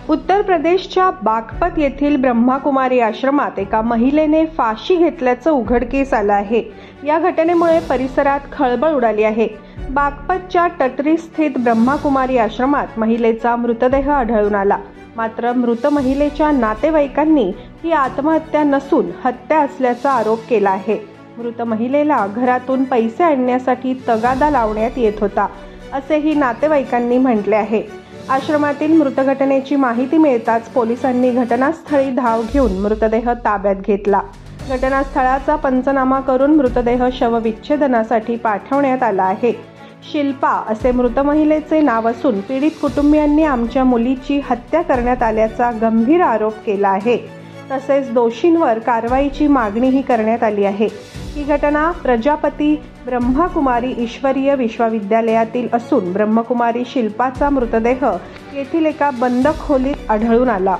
उत्तर प्रदेशच्या बागपत येथील ब्रह्माकुमारी आश्रमात एका महिलेने फाशी घेतल्याचं उघडकीस आलं आहे। या घटनेमुळे परिसरात खळबळ उडाली आहे। बागपतच्या टटरी स्थित ब्रह्माकुमारी आश्रमात महिलेचा मृतदेह आढळून आला। मात्र मृत महिलेच्या नातेवाईकांनी ही आत्महत्या नसून हत्या असल्याचा आरोप केला आहे। मृत महिलेला घरातून पैसे आणण्यासाठी तगादा लावण्यात येत होता, असेही नातेवाईकांनी म्हटले आहे। आश्रमातील मृत घटनेची माहिती मिळताच पोलिसांनी घटनास्थळी धाव घेऊन मृतदेह ताब्यात घेतला। घटनास्थळाचा पंचनामा करून मृतदेह शवविच्छेदनासाठी पाठवण्यात आला आहे। शिल्पा असे मृत महिलेचे नाव असून पीडित कुटुंबियांनी आमच्या मुलीची हत्या करण्यात आल्याचा गंभीर आरोप केला आहे। तसेच दोषींवर कारवाईची मागणीही करण्यात आली आहे। ही घटना प्रजापती ब्रह्माकुमारी ईश्वरीय विश्वविद्यालयातील असून ब्रह्मकुमारी शिल्पाचा मृतदेह येथील एका बंद खोलीत आढळून आला।